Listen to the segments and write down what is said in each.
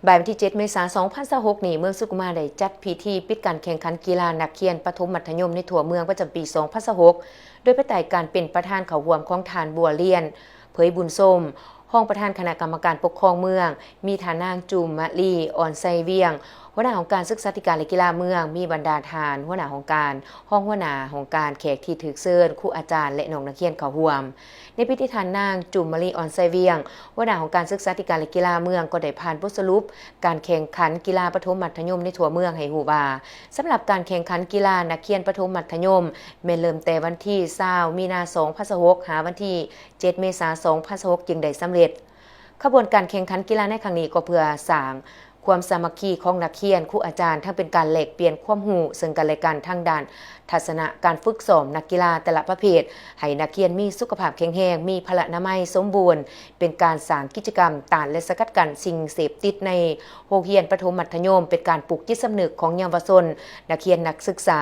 บ่ายวันที่7เมษายน2026นี้เมืองสุขุมวิทได้จัดพิธีปิดการแข่งขันกีฬานักเรียนประถมมัธยมในทั่วเมืองประจำปี2026โดยภายใต้การเป็นประธานเข้าร่วมของทานบัวเลียนเผยบุญส้มห้องประธานคณะกรรมการปกครองเมืองมีฐานนางจุมมะลีอ่อนไซเวียงหัวหน้าของการศึกษาธิการและกีฬาเมืองมีบรรดาทานหัวหน้าของการห้องหัวหน้าของการแขกที่ถือเชิญครูอาจารย์และน้องนักเรียนเข้าร่วมในพิธีทานนางจุมมะลีอ่อนไซเวียงหัวหน้าของการศึกษาธิการและกีฬาเมืองก็ได้ผ่านบทสรุปการแข่งขันกีฬาประถมมัธยมในทั่วเมืองให้ฮู้ว่าสำหรับการแข่งขันกีฬานักเรียนประถมมัธยมแม้เริ่มแต่วันที่20มีนาคม2026หาวันที่7เมษายน2026จึงได้สำเร็จขบวนการแข่งขันกีฬาในครั้งนี้ก็เพื่อสร้างความสามัคคีของนักเรียนครูอาจารย์ทั้งเป็นการแลกเปลี่ยนความรู้ซึ่งกันและกันทางด้านทัศนะการฝึกซ้อมนักกีฬาแต่ละประเภทให้นักเรียนมีสุขภาพแข็งแรงมีพละนามัยสมบูรณ์เป็นการสร้างกิจกรรมต้านและสกัดกั้นสิ่งเสพติดในโรงเรียนประถมมัธยมเป็นการปลูกจิตสำนึกของเยาวชนนักเรียนนักศึกษา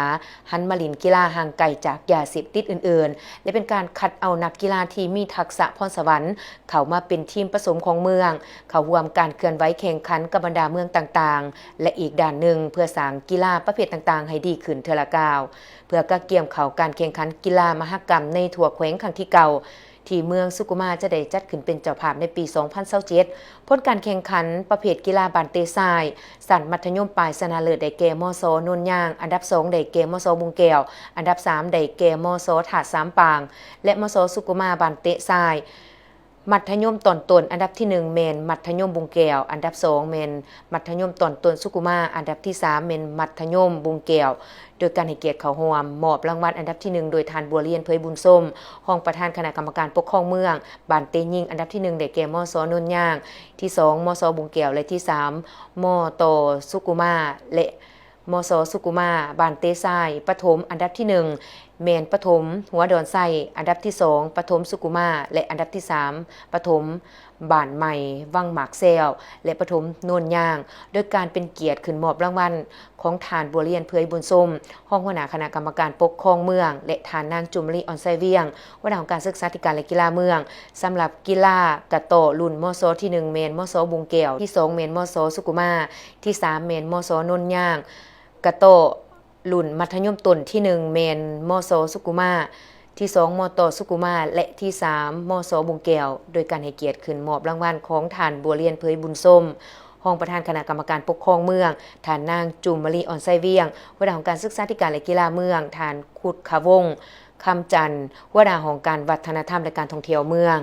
หันมาเล่นกีฬาห่างไกลจากยาเสพติดอื่นๆและเป็นการคัดเอานักกีฬาที่มีทักษะพรสวรรค์เข้ามาเป็นทีมผสมของเมืองเข้าร่วมการเคลื่อนไหวแข่งขันกับบรรดาเมืองต่างๆและอีกด้านหนึ่งเพื่อสร้างกีฬาประเภทต่างๆให้ดีขึ้นเทอละก้าวเพื่อกระเกี่ยมเข้าการแข่งขันกีฬามหกรรมในทั่วแขวงครั้งที่เก่าที่เมืองสุขุมวิทจะได้จัดขึ้นเป็นเจ้าภาพในปี2027ผลการแข่งขันประเภทกีฬาบานเตทรายสั้นมัธยมปลายชนะเลิศได้แก่มศ.โนนยางอันดับ2ได้แก่มศ.บุงแก้วอันดับ3ได้แก่มศ.ถาดสามปางและมศ.สุขุมวิทบานเตทรายมัธยมตอนต้นอันดับที่1เมนมัธยมบุงแก้วอันดับ2เมนมัธยมตอนต้นสุขุมวิทอันดับที่3เมนมัธยมบุงแก้วโดยการให้เกียรติเขาร่วมมอบรางวัลอันดับที่1โดยทานบัวเรียนเผยบุญส้มห้องประธานคณะกรรมการปกครองเมืองบ้านเตยยิงอันดับที่1ได้แก่มศ.นนย่างที่2มศ.บุงแก้วและที่3มต.สุขุมวิทและมศ.สุขุมวิทบ้านเตทรายประถมอันดับที่1เมนประถมหัวดอนไส้อันดับที่2ประถมสุขุมวิทและอันดับที่3ประถมบ้านใหม่วังหมากแซวและประถมโนนย่างโดยการเป็นเกียรติขึ้นมอบรางวัลของทานบัวเรียนเผยบุญส้มห้องหัวหน้าคณะกรรมการปกครองเมืองและทานนางจุมลีออนไซเวียงหัวหน้าของการศึกษาธิการและกีฬาเมืองสำหรับกีฬากระโตรุ่นมศที่1เมนมศบุงแก้วที่2เมนมศสุขุมวิทที่3เมนมศโนนย่างกระโตรุ่นมัธยมต้นที่1เมนมศสุขุมวิทที่2มต.สุขุมวิทและที่3มศบุงแก้วโดยการให้เกียรติขึ้นมอบรางวัลของทานบัวเรียนเผยบุญส้มห้องประธานคณะกรรมการปกครองเมืองฐานนางจุมมะลีอ่อนไซเวียงหัวหน้าของการศึกษาธิการและกีฬาเมืองฐานขุดขวงคำจันทร์หัวหน้าของการวัฒนธรรมและการท่องเที่ยวเมือง